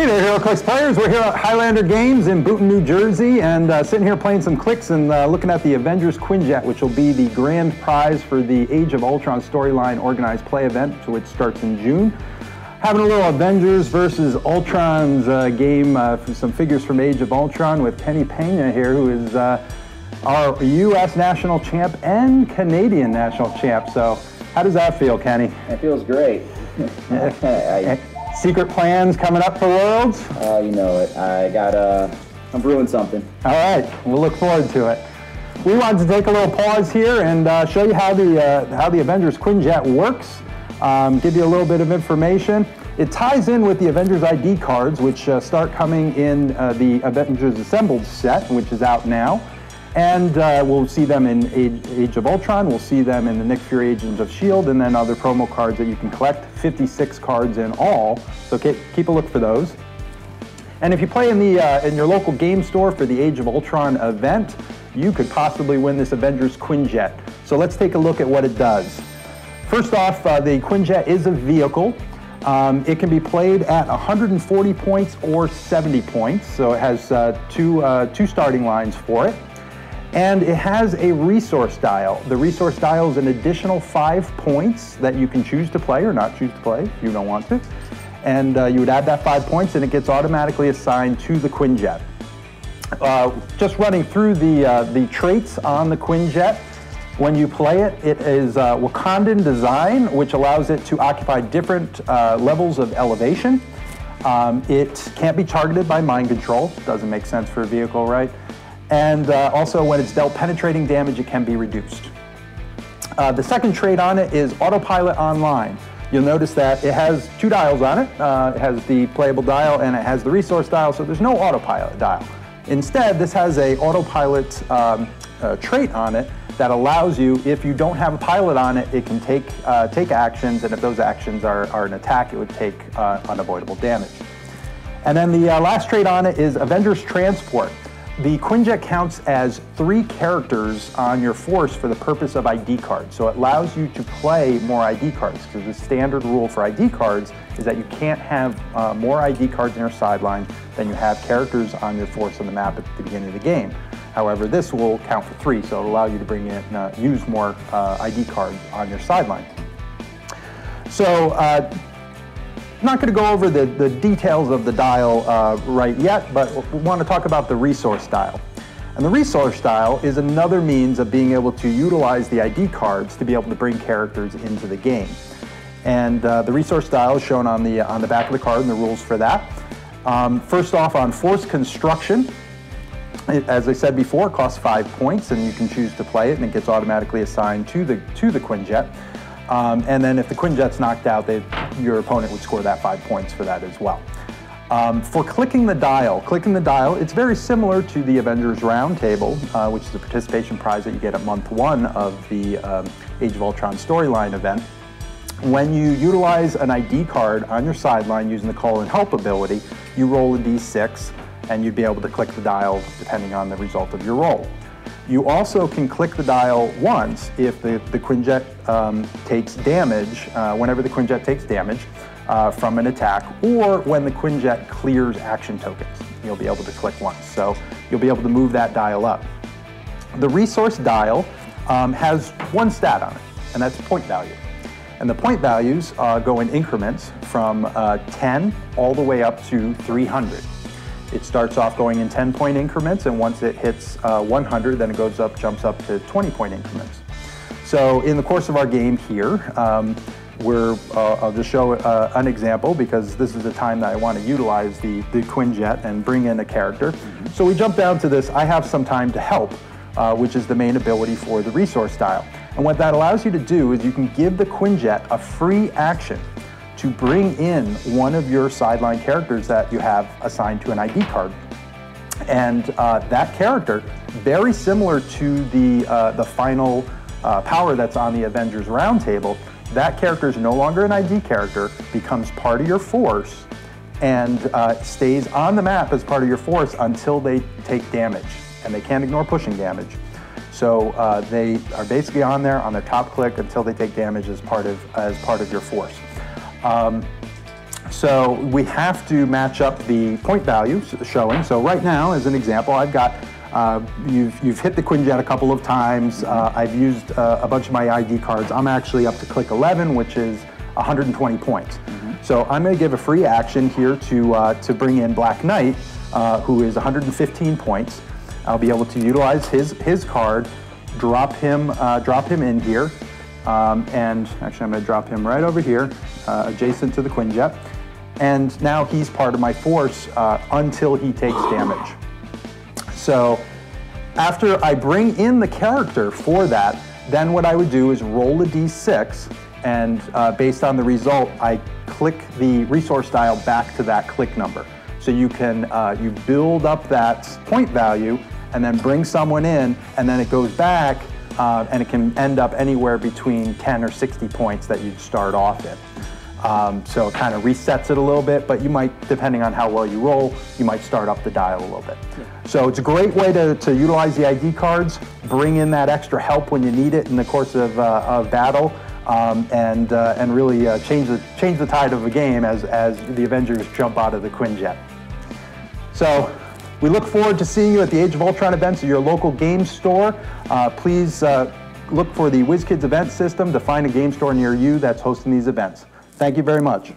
Hey there, HeroClix players. We're here at Highlander Games in Boonton, New Jersey, and sitting here playing some clicks and looking at the Avengers Quinjet, which will be the grand prize for the Age of Ultron storyline organized play event, which starts in June. Having a little Avengers versus Ultron's game, some figures from Age of Ultron with Kennie Peña here, who is our U.S. national champ and Canadian national champ. So how does that feel, Kenny? It feels great. Secret plans coming up for Worlds? You know it. I'm brewing something. All right, we'll look forward to it. We wanted to take a little pause here and show you how the Avengers Quinjet works, give you a little bit of information. It ties in with the Avengers ID cards, which start coming in the Avengers Assembled set, which is out now. And we'll see them in Age of Ultron, we'll see them in the Nick Fury Agents of S.H.I.E.L.D., and then other promo cards that you can collect, 56 cards in all, so keep a look for those. And if you play in your local game store for the Age of Ultron event, you could possibly win this Avengers Quinjet. So let's take a look at what it does. First off, the Quinjet is a vehicle. It can be played at 140 points or 70 points, so it has two starting lines for it. And it has a resource dial. The resource dial is an additional 5 points that you can choose to play or not choose to play if you don't want to. And you would add that 5 points and it gets automatically assigned to the Quinjet. Just running through the traits on the Quinjet, when you play it, it is Wakandan design, which allows it to occupy different levels of elevation. It can't be targeted by mind control. Doesn't make sense for a vehicle, right? And also when it's dealt penetrating damage, it can be reduced. The second trait on it is Autopilot Online. You'll notice that it has two dials on it. It has the playable dial and it has the resource dial, so there's no autopilot dial. Instead, this has a autopilot trait on it that allows you, if you don't have a pilot on it, it can take actions, and if those actions are an attack, it would take unavoidable damage. And then the last trait on it is Avengers Transport. The Quinjet counts as 3 characters on your force for the purpose of ID cards. So it allows you to play more ID cards, because the standard rule for ID cards is that you can't have more ID cards in your sideline than you have characters on your force on the map at the beginning of the game. However, this will count for 3, so it'll allow you to bring in, use more ID cards on your sideline. So, I'm not going to go over the details of the dial right yet, but we want to talk about the resource dial. And the resource dial is another means of being able to utilize the ID cards to be able to bring characters into the game. And the resource dial is shown on the back of the card and the rules for that. First off, on force construction, as I said before, it costs 5 points, and you can choose to play it, and it gets automatically assigned to the Quinjet. And then if the Quinjet's knocked out, your opponent would score that 5 points for that as well. For clicking the dial, it's very similar to the Avengers Roundtable, which is a participation prize that you get at month 1 of the Age of Ultron storyline event. When you utilize an ID card on your sideline using the Call and Help ability, you roll a d6, and you'd be able to click the dial depending on the result of your roll. You also can click the dial once if the Quinjet takes damage, whenever the Quinjet takes damage from an attack, or when the Quinjet clears action tokens. You'll be able to click once, so you'll be able to move that dial up. The resource dial has one stat on it, and that's point value. And the point values go in increments from 10 all the way up to 300. It starts off going in 10-point increments, and once it hits 100, then it jumps up to 20-point increments. So in the course of our game here, I'll just show an example, because this is the time that I want to utilize the Quinjet and bring in a character. So we jump down to this, I have some time to help, which is the main ability for the resource dial. And what that allows you to do is you can give the Quinjet a free action to bring in one of your sideline characters that you have assigned to an ID card. And that character, very similar to the final power that's on the Avengers Roundtable, that character is no longer an ID character, becomes part of your force, and stays on the map as part of your force until they take damage. And they can't ignore pushing damage. So they are basically on there on their top click until they take damage as part of your force. So we have to match up the point value showing. So right now, as an example, I've got, you've hit the Quinjet a couple of times. I've used a bunch of my ID cards. I'm actually up to click 11, which is 120 points. So I'm going to give a free action here to bring in Black Knight, who is 115 points. I'll be able to utilize his card, drop him in here, and actually I'm going to drop him right over here, adjacent to the Quinjet. And now he's part of my force until he takes damage. So after I bring in the character for that, then what I would do is roll a d6, and based on the result, I click the resource dial back to that click number. So you can you build up that point value and then bring someone in, and then it goes back, and it can end up anywhere between 10 or 60 points that you'd start off in. So it kind of resets it a little bit, but you might, depending on how well you roll, you might start up the dial a little bit. So it's a great way to utilize the ID cards, bring in that extra help when you need it in the course of battle, and really change the tide of a game as the Avengers jump out of the Quinjet. So we look forward to seeing you at the Age of Ultron events at your local game store. Please look for the WizKids Event System to find a game store near you that's hosting these events. Thank you very much.